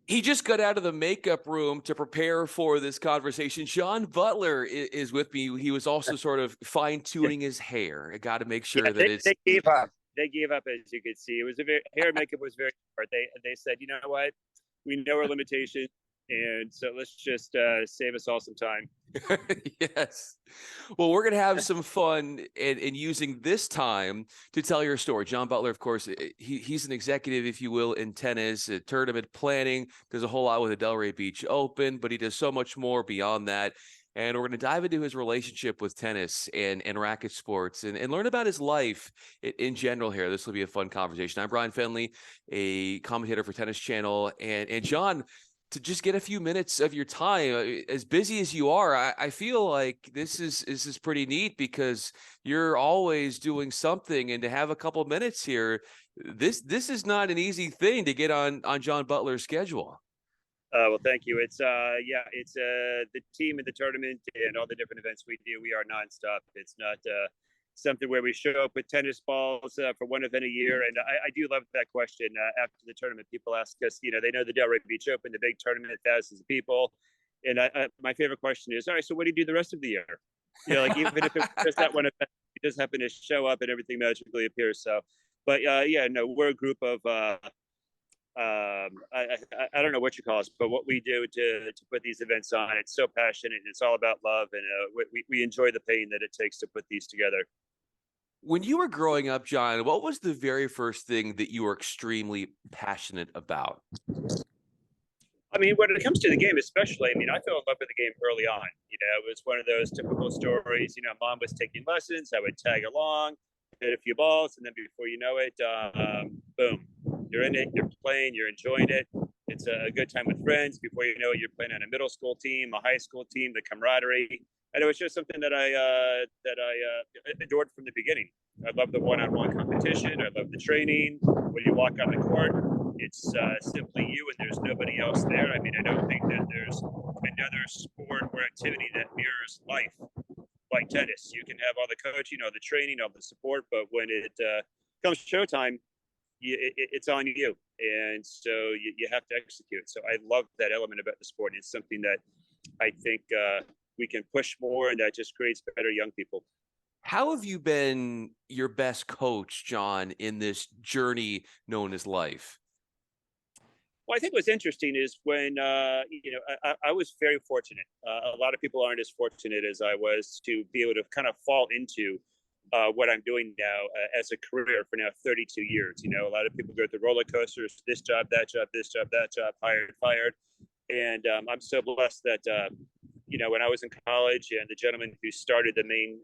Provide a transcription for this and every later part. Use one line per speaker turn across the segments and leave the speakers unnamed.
He just got out of the makeup room to prepare for this conversation. John Butler is with me. He was also sort of fine tuning his hair. I got to make
Yeah,
sure that it's
they gave up. They gave up, as you could see. It was a very hair makeup was very hard. They said, you know what, we know our limitations, and so let's just save us all some time.
yes. Well, we're going to have some fun in using this time to tell your story. John Butler, of course, he's an executive, if you will, in tennis, tournament planning. Does a whole lot with the Delray Beach Open, but he does so much more beyond that. And we're going to dive into his relationship with tennis and racket sports and learn about his life in general here. This will be a fun conversation. I'm Bryan Fenley, a commentator for Tennis Channel. And John, to just get a few minutes of your time, as busy as you are, I feel like this is pretty neat because you're always doing something, and to have a couple minutes here, this is not an easy thing to get on John Butler's schedule.
Well, thank you. It's it's the team in the tournament and all the different events we do. We are nonstop. It's not something where we show up with tennis balls for one event a year. And I do love that question. After the tournament, people ask us, they know the Delray Beach Open, the big tournament, thousands of people. And my favorite question is, all right, so what do you do the rest of the year? Like even if it's just that one event, you just happen to show up and everything magically appears. So, but yeah, no, we're a group of I don't know what you call us, but what we do to put these events on, it's so passionate. It's all about love, and we enjoy the pain that it takes to put these together.
When you were growing up, John, what was the very first thing that you were extremely passionate about?
I mean, when it comes to the game, especially, I mean, I fell in love with the game early on. It was one of those typical stories. Mom was taking lessons. I would tag along, hit a few balls, and then before you know it, boom, you're in it, you're playing, you're enjoying it. It's a good time with friends. Before you know it, you're playing on a middle school team, a high school team, the camaraderie. And it was just something that I adored from the beginning. I love the one-on-one competition. I love the training. When you walk on the court, it's simply you and there's nobody else there. I mean, I don't think that there's another sport or activity that mirrors life like tennis. You can have all the coaching, all the training, all the support, but when it comes showtime, it's on you. And so you have to execute. So I love that element about the sport. It's something that I think we can push more, and that just creates better young people.
How have you been your best coach, John, in this journey known as life?
Well, I think what's interesting is when, I was very fortunate. A lot of people aren't as fortunate as I was to be able to kind of fall into what I'm doing now as a career for now 32 years. A lot of people go through roller coasters, this job, that job, this job, that job, hired, fired. And I'm so blessed that, when I was in college and the gentleman who started the main,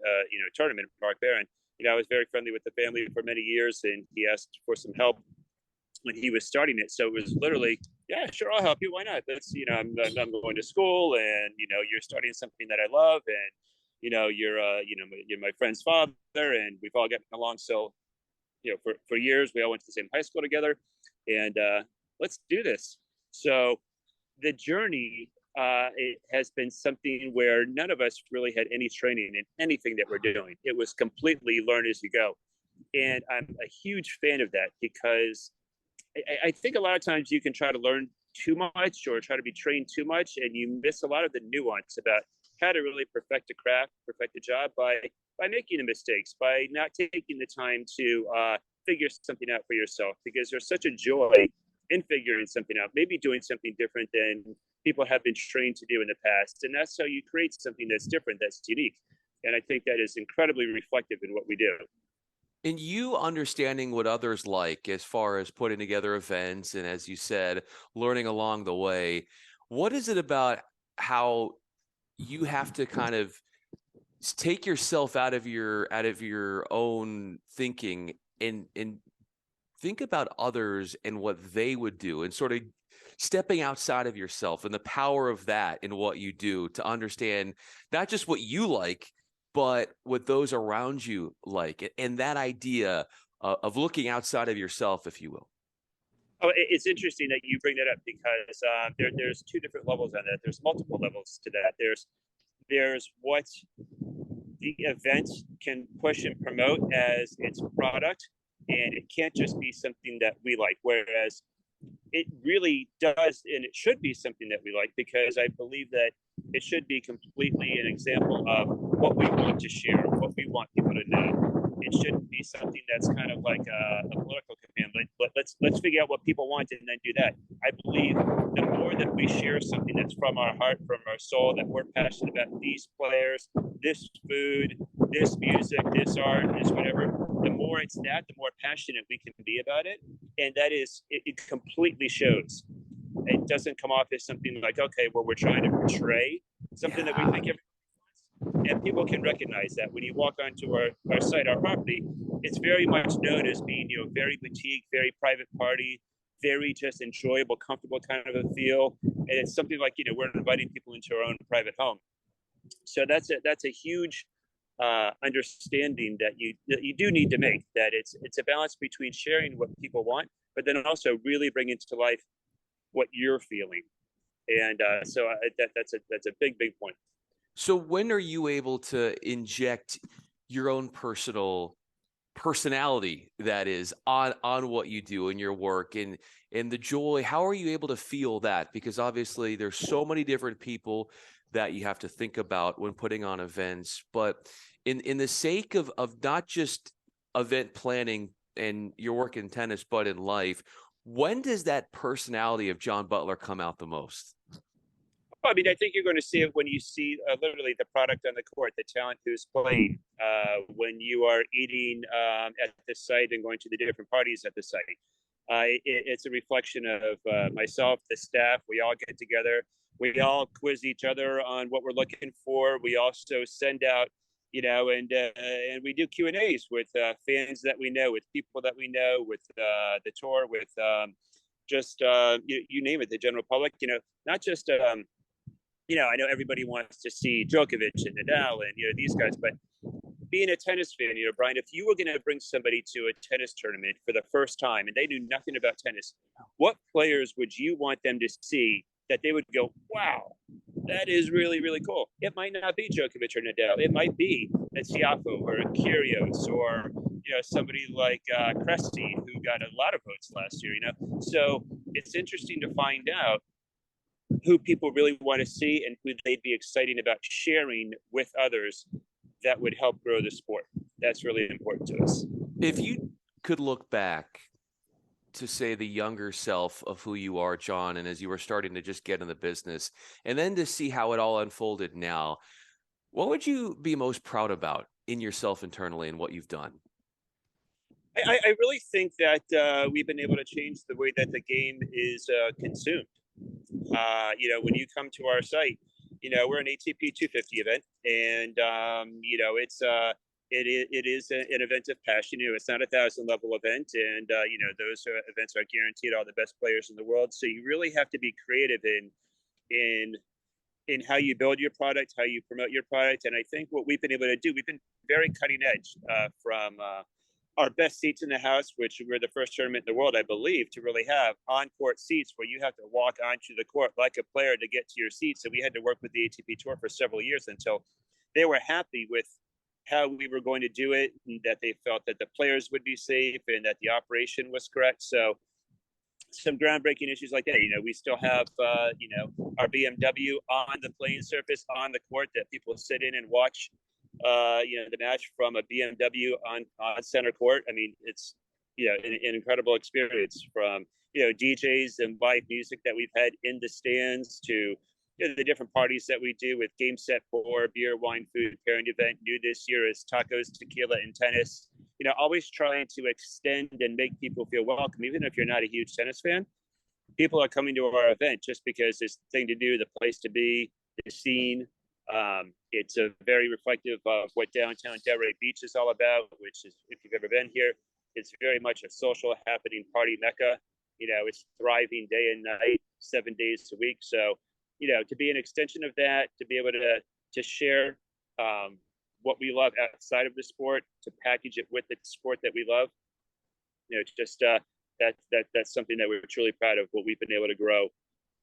tournament, Mark Barron, I was very friendly with the family for many years, and he asked for some help when he was starting it. So it was literally, yeah, sure, I'll help you. Why not? That's, I'm going to school, and, you're starting something that I love, and, you're my friend's father, and we've all gotten along. So, for years, we all went to the same high school together, and let's do this. So the journey, it has been something where none of us really had any training in anything that we're doing. It was completely learn as you go. And I'm a huge fan of that because I think a lot of times you can try to learn too much or try to be trained too much, and you miss a lot of the nuance about how to really perfect a craft, perfect a job by making the mistakes, by not taking the time to figure something out for yourself, because there's such a joy in figuring something out, maybe doing something different than people have been trained to do in the past. And that's how you create something that's different, that's unique. And I think that is incredibly reflective in what we do.
And you understanding what others like as far as putting together events and, as you said, learning along the way, what is it about how you have to kind of take yourself out of your own thinking and think about others and what they would do, and sort of stepping outside of yourself and the power of that in what you do to understand not just what you like, but what those around you like, and that idea of looking outside of yourself, if you will.
Oh, it's interesting that you bring that up because there's two different levels on that. There's multiple levels to that. There's what the event can push and promote as its product, and it can't just be something that we like. Whereas it really does, and it should be something that we like, because I believe that it should be completely an example of what we want to share, what we want people to know. It shouldn't be something that's kind of like a political command. But let's figure out what people want and then do that. I believe the more that we share something that's from our heart, from our soul, that we're passionate about these players, this food, this music, this art, this whatever, the more it's that, the more passionate we can be about it. And that is, it completely shows. It doesn't come off as something like, okay, well, we're trying to portray something that we think everybody wants. And people can recognize that when you walk onto our site, our property, it's very much known as being, very boutique, very private party, very just enjoyable, comfortable kind of a feel. And it's something like, we're inviting people into our own private home. So that's a huge understanding that you do need to make, that it's a balance between sharing what people want, but then also really bringing to life what you're feeling. And so that's a big point.
So when are you able to inject your own personality, that is, on what you do in your work, and the joy? How are you able to feel that? Because obviously there's so many different people that you have to think about when putting on events, but in the sake of not just event planning and your work in tennis, but in life, when does that personality of John Butler come out the most?
I mean, I think you're going to see it when you see literally the product on the court, the talent who's playing, when you are eating at the site and going to the different parties at the site. It's a reflection of myself, the staff. We all get together. We all quiz each other on what we're looking for. We also send out, and we do Q&As with fans that we know, with people that we know, with the tour, with just you name it, the general public. Not just I know everybody wants to see Djokovic and Nadal and these guys, but being a tennis fan, Bryan, if you were going to bring somebody to a tennis tournament for the first time and they knew nothing about tennis, what players would you want them to see that they would go, wow, that is really, really cool? It might not be Djokovic or Nadal. It might be a Tiafoe or a Kyrgios or somebody like Cressy, who got a lot of votes last year. So it's interesting to find out who people really want to see and who they'd be excited about sharing with others that would help grow the sport. That's really important to us.
If you could look back to, say, the younger self of who you are, John, and as you were starting to just get in the business, and then to see how it all unfolded now, what would you be most proud about in yourself internally and what you've done?
I really think that we've been able to change the way that the game is consumed. When you come to our site, we're an ATP 250 event, and it is an event of passion. It's not a 1,000 level event, and those events are guaranteed all the best players in the world. So you really have to be creative in how you build your product, how you promote your product. And I think what we've been able to do, we've been very cutting edge from our best seats in the house, which we're the first tournament in the world, I believe, to really have on-court seats where you have to walk onto the court like a player to get to your seat. So we had to work with the ATP Tour for several years until they were happy with how we were going to do it, and that they felt that the players would be safe and that the operation was correct. So some groundbreaking issues like that. We still have, our BMW on the playing surface on the court that people sit in and watch the match from a BMW on center court. I mean, it's an incredible experience, from DJs and live music that we've had in the stands to the different parties that we do with Game Set 4, beer, wine, food pairing event. New this year is tacos, tequila, and tennis. Always trying to extend and make people feel welcome, even if you're not a huge tennis fan. People are coming to our event just because it's the thing to do, the place to be, the scene. It's a very reflective of what downtown Delray Beach is all about, which is, if you've ever been here, it's very much a social happening party mecca. It's thriving day and night, 7 days a week. So, to be an extension of that, to be able to share what we love outside of the sport, to package it with the sport that we love, that's something that we're truly proud of, what we've been able to grow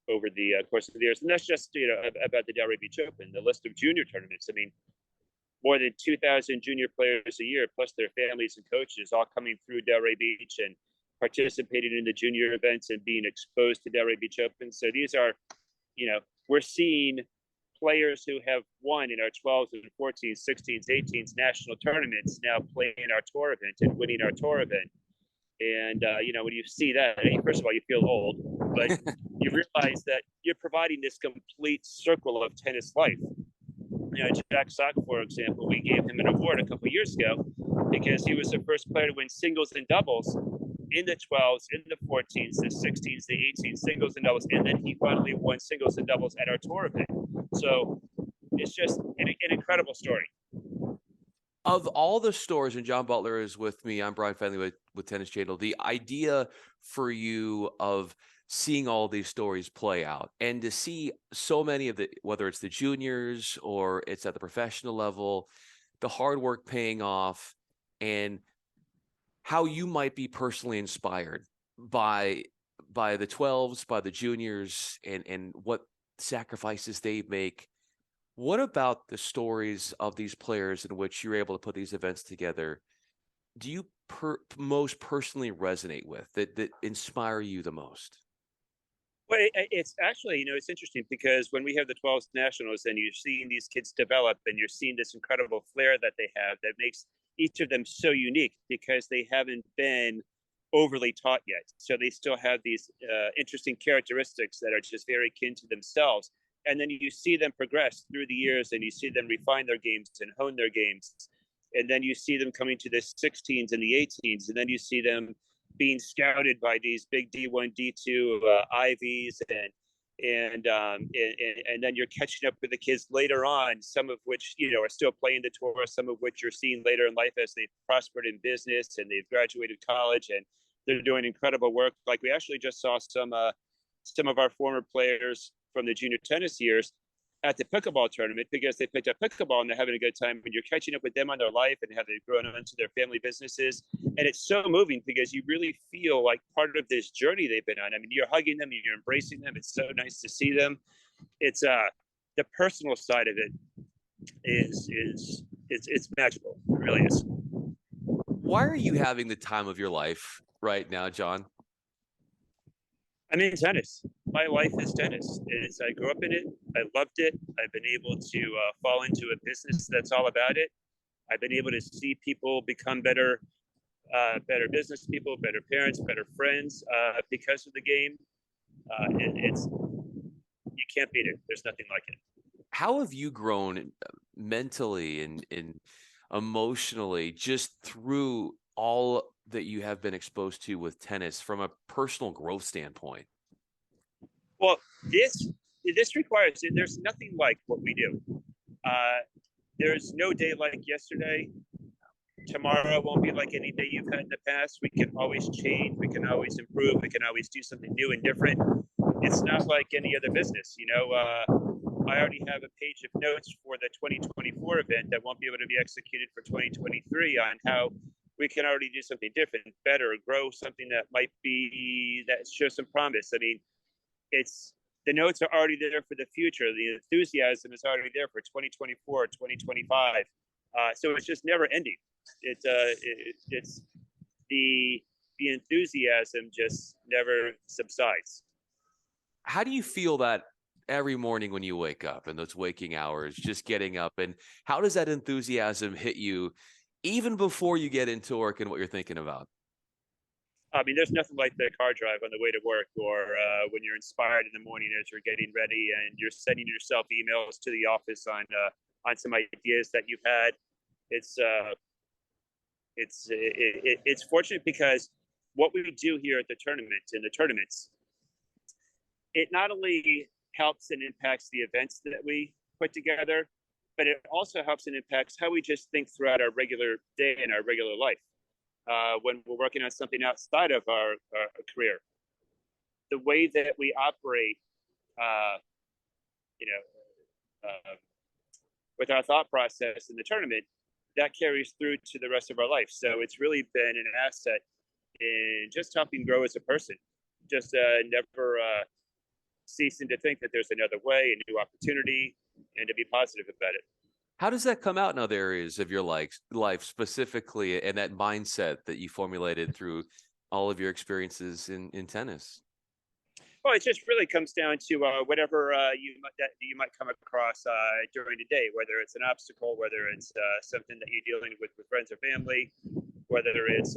over the course of the years. And that's just, about the Delray Beach Open, the list of junior tournaments. I mean, more than 2,000 junior players a year, plus their families and coaches, all coming through Delray Beach. And participating in the junior events and being exposed to Delray Beach Open. So these are, we're seeing players who have won in our 12s and 14s, 16s, 18s national tournaments now playing our tour event and winning our tour event. And, when you see that, first of all, you feel old, but you realize that you're providing this complete circle of tennis life. Jack Sock, for example, we gave him an award a couple of years ago because he was the first player to win singles and doubles in the 12s, in the 14s, the 16s, the 18s, singles and doubles. And then he finally won singles and doubles at our tour event. So it's just an incredible story.
Of all the stories, and John Butler is with me, I'm Bryan Fenley with Tennis Channel, the idea for you of seeing all these stories play out and to see so many of the, whether it's the juniors or it's at the professional level, the hard work paying off, and how you might be personally inspired by the 12s, by the juniors, and what sacrifices they make. What about the stories of these players in which you're able to put these events together do you most personally resonate with, that inspire you the most?
Well, it's actually, it's interesting because when we have the 12s nationals and you're seeing these kids develop and you're seeing this incredible flair that they have that makes each of them so unique because they haven't been overly taught yet. So they still have these interesting characteristics that are just very akin to themselves. And then you see them progress through the years and you see them refine their games and hone their games. And then you see them coming to the 16s and the 18s. And then you see them being scouted by these big D1, D2 Ivies, and then you're catching up with the kids later on, some of which are still playing the tour, some of which you're seeing later in life as they've prospered in business and they've graduated college and they're doing incredible work. Like we actually just saw some of our former players from the junior tennis years at the pickleball tournament because they picked up pickleball and they're having a good time, and you're catching up with them on their life and how they've grown into their family businesses. And it's so moving because you really feel like part of this journey they've been on. I mean, you're hugging them, you're embracing them. It's so nice to see them. It's the personal side of it it's magical. It really is.
Why are you having the time of your life right now, John?
I mean, tennis. My life is tennis. I grew up in it. I loved it. I've been able to fall into a business that's all about it. I've been able to see people become better business people, better parents, better friends because of the game. You can't beat it. There's nothing like it.
How have you grown mentally and emotionally just through all that you have been exposed to with tennis from a personal growth standpoint?
Well, this requires, there's nothing like what we do. There's no day like yesterday. Tomorrow won't be like any day you've had in the past. We can always change. We can always improve. We can always do something new and different. It's not like any other business. I already have a page of notes for the 2024 event that won't be able to be executed for 2023 on how we can already do something different, better, grow something that shows some promise. I mean, the notes are already there for the future. The enthusiasm is already there for 2024, 2025. So it's just never ending. It's the enthusiasm just never subsides.
How do you feel that every morning when you wake up in those waking hours, just getting up, and how does that enthusiasm hit you even before you get into work and what you're thinking about?
I mean, there's nothing like the car drive on the way to work, or when you're inspired in the morning as you're getting ready and you're sending yourself emails to the office on some ideas that you've had. It's fortunate because what we do here at the tournaments, it not only helps and impacts the events that we put together, but it also helps and impacts how we just think throughout our regular day and our regular life. When we're working on something outside of our career, the way that we operate, with our thought process in the tournament, that carries through to the rest of our life. So it's really been an asset in just helping grow as a person, just never ceasing to think that there's another way, a new opportunity, and to be positive about it.
How does that come out in other areas of your life specifically, and that mindset that you formulated through all of your experiences in tennis?
Well, it just really comes down to whatever that you might come across during the day, whether it's an obstacle, whether it's something that you're dealing with friends or family, whether it's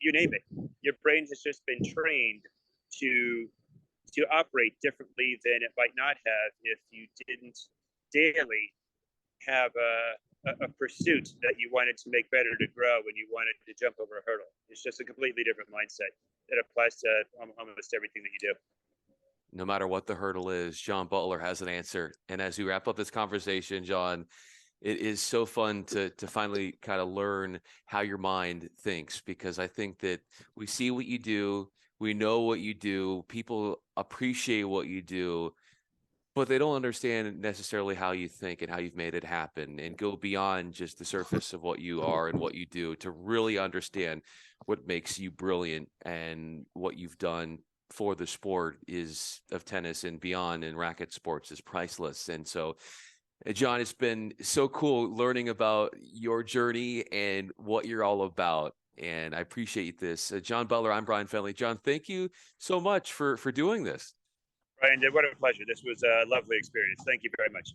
you name it. Your brain has just been trained to operate differently than it might not have if you didn't daily have a pursuit that you wanted to make better, to grow, and you wanted to jump over a hurdle. It's just a completely different mindset that applies to almost everything that you do.
No matter what the hurdle is, John Butler has an answer. And as we wrap up this conversation, John, it is so fun to finally kind of learn how your mind thinks, because I think that we see what you do, we know what you do, people appreciate what you do, but they don't understand necessarily how you think and how you've made it happen, and go beyond just the surface of what you are and what you do to really understand what makes you brilliant and what you've done for the sport is of tennis and beyond, and racket sports is priceless. And so, John, it's been so cool learning about your journey and what you're all about. And I appreciate this. John Butler, I'm Bryan Fenley. John, thank you so much for doing this.
Brian, what a pleasure. This was a lovely experience. Thank you very much.